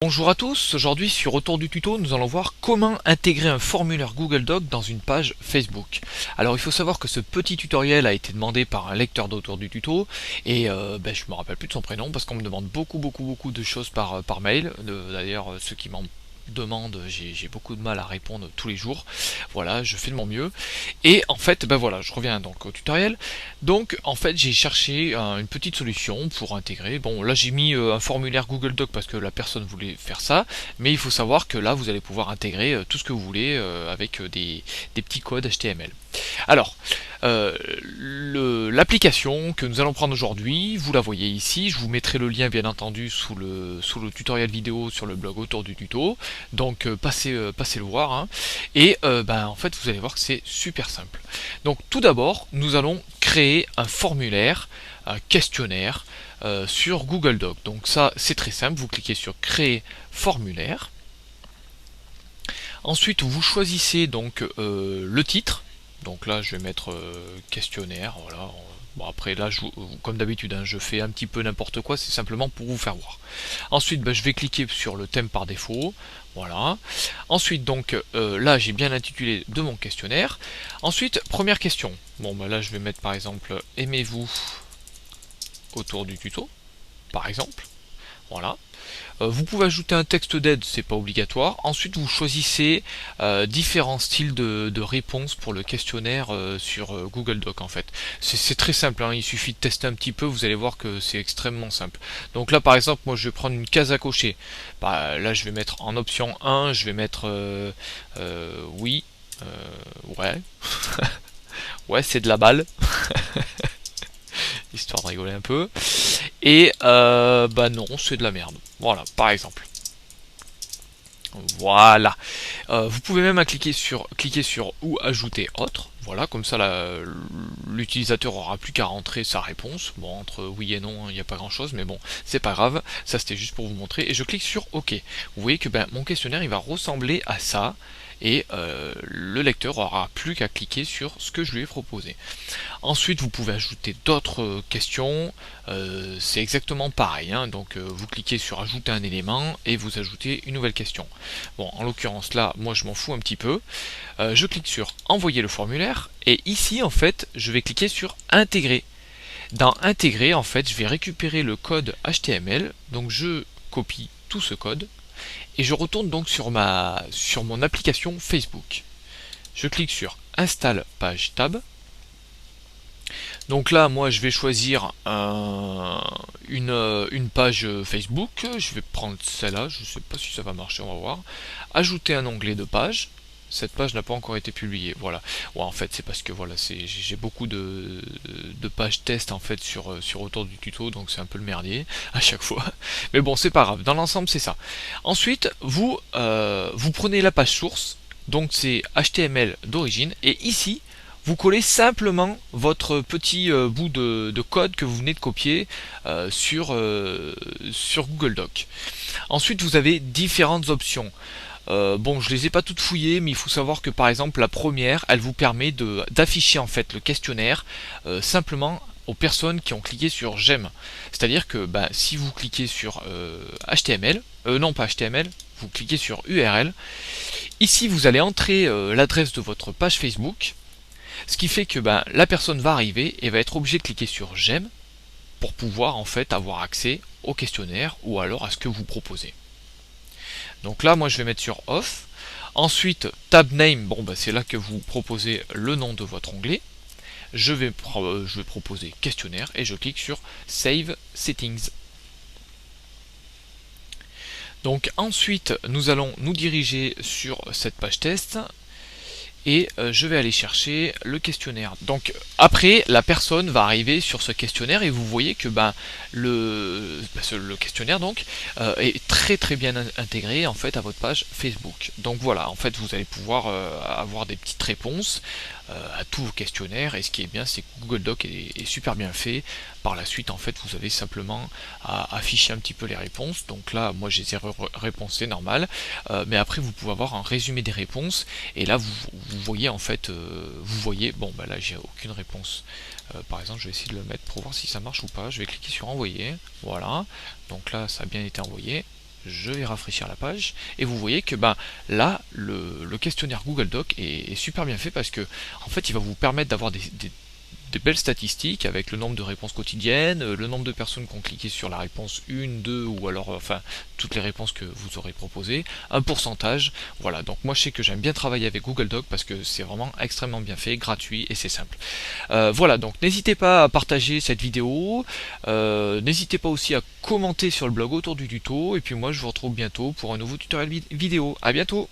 Bonjour à tous, aujourd'hui sur Retour du tuto, nous allons voir comment intégrer un formulaire Google Doc dans une page Facebook. Alors il faut savoir que ce petit tutoriel a été demandé par un lecteur d'Autour du tuto et je me rappelle plus de son prénom parce qu'on me demande beaucoup de choses par mail. D'ailleurs ceux qui m'en demandent, j'ai beaucoup de mal à répondre tous les jours. Voilà, je fais de mon mieux. Et en fait, voilà, je reviens donc au tutoriel. Donc en fait j'ai cherché une petite solution pour intégrer. Bon là j'ai mis un formulaire Google Doc parce que la personne voulait faire ça, mais il faut savoir que là vous allez pouvoir intégrer tout ce que vous voulez avec des petits codes HTML. Alors, l'application que nous allons prendre aujourd'hui, vous la voyez ici, je vous mettrai le lien bien entendu sous le tutoriel vidéo sur le blog Autour du tuto, donc passez le voir, hein. Et en fait vous allez voir que c'est super simple. Donc tout d'abord, nous allons créer un formulaire, un questionnaire sur Google Doc. Donc ça c'est très simple, vous cliquez sur créer formulaire. Ensuite vous choisissez donc le titre. Donc là je vais mettre questionnaire, voilà. Bon, après là, comme d'habitude, hein, je fais un petit peu n'importe quoi, c'est simplement pour vous faire voir. Ensuite, je vais cliquer sur le thème par défaut, voilà. Ensuite, donc là, j'ai bien l'intitulé de mon questionnaire. Ensuite, première question. Bon, là, je vais mettre par exemple, aimez-vous autour du tuto, par exemple. Voilà. Vous pouvez ajouter un texte d'aide, c'est pas obligatoire. Ensuite, vous choisissez différents styles de réponses pour le questionnaire sur Google Doc en fait. C'est très simple, hein, il suffit de tester un petit peu, vous allez voir que c'est extrêmement simple. Donc là par exemple, moi je vais prendre une case à cocher. Là je vais mettre en option 1, je vais mettre oui, ouais, ouais c'est de la balle. Histoire de rigoler un peu. Et non, c'est de la merde. Voilà, par exemple. Voilà. Vous pouvez même cliquer sur ou ajouter autre. Voilà, comme ça l'utilisateur aura plus qu'à rentrer sa réponse. Bon, entre oui et non, il n'y a pas grand chose, mais bon, c'est pas grave. Ça c'était juste pour vous montrer. Et je clique sur OK. Vous voyez que mon questionnaire il va ressembler à ça. Et le lecteur aura plus qu'à cliquer sur ce que je lui ai proposé. Ensuite, vous pouvez ajouter d'autres questions. C'est exactement pareil, hein. Donc vous cliquez sur ajouter un élément et vous ajoutez une nouvelle question. Bon, en l'occurrence là, moi je m'en fous un petit peu. Je clique sur envoyer le formulaire et ici en fait, je vais cliquer sur intégrer. Dans intégrer, en fait, je vais récupérer le code HTML. Donc je copie tout ce code et je retourne donc sur mon application Facebook. Je clique sur installe page tab. Donc là, moi, je vais choisir une page Facebook. Je vais prendre celle-là. Je ne sais pas si ça va marcher, on va voir. Ajouter un onglet de page. Cette page n'a pas encore été publiée. Voilà. Ouais, en fait, c'est parce que voilà, j'ai beaucoup de pages test en fait sur Autour du tuto, donc c'est un peu le merdier à chaque fois. Mais bon, c'est pas grave. Dans l'ensemble, c'est ça. Ensuite, vous prenez la page source. Donc c'est HTML d'origine. Et ici, vous collez simplement votre petit bout de code que vous venez de copier sur Google Doc. Ensuite, vous avez différentes options. Bon, je les ai pas toutes fouillées, mais il faut savoir que par exemple la première, elle vous permet d'afficher en fait le questionnaire simplement aux personnes qui ont cliqué sur j'aime. C'est-à-dire que si vous cliquez sur HTML, non pas HTML, vous cliquez sur URL. Ici, vous allez entrer l'adresse de votre page Facebook. Ce qui fait que la personne va arriver et va être obligée de cliquer sur j'aime pour pouvoir en fait avoir accès au questionnaire ou alors à ce que vous proposez. Donc là moi je vais mettre sur off. Ensuite tab name, c'est là que vous proposez le nom de votre onglet. Je vais proposer questionnaire et je clique sur save settings. Donc ensuite nous allons nous diriger sur cette page test. Et je vais aller chercher le questionnaire. Donc après, la personne va arriver sur ce questionnaire et vous voyez que le questionnaire donc est très bien intégré en fait à votre page Facebook. Donc voilà, en fait vous allez pouvoir avoir des petites réponses à tous vos questionnaires, et ce qui est bien c'est que Google Doc est super bien fait. Par la suite en fait vous avez simplement à afficher un petit peu les réponses. Donc là moi j'ai 0 réponse, c'est normal, mais après vous pouvez avoir un résumé des réponses et là vous voyez en fait vous voyez là j'ai aucune réponse. Par exemple je vais essayer de le mettre pour voir si ça marche ou pas. Je vais cliquer sur envoyer, voilà, donc là ça a bien été envoyé. Je vais rafraîchir la page et vous voyez que ben là le questionnaire Google Doc est super bien fait parce que en fait il va vous permettre d'avoir des belles statistiques avec le nombre de réponses quotidiennes, le nombre de personnes qui ont cliqué sur la réponse 1, 2 ou alors enfin toutes les réponses que vous aurez proposées, un pourcentage, voilà. Donc moi je sais que j'aime bien travailler avec Google Doc parce que c'est vraiment extrêmement bien fait, gratuit et c'est simple. Voilà, donc n'hésitez pas à partager cette vidéo, n'hésitez pas aussi à commenter sur le blog autour du tuto et puis moi je vous retrouve bientôt pour un nouveau tutoriel vidéo. À bientôt.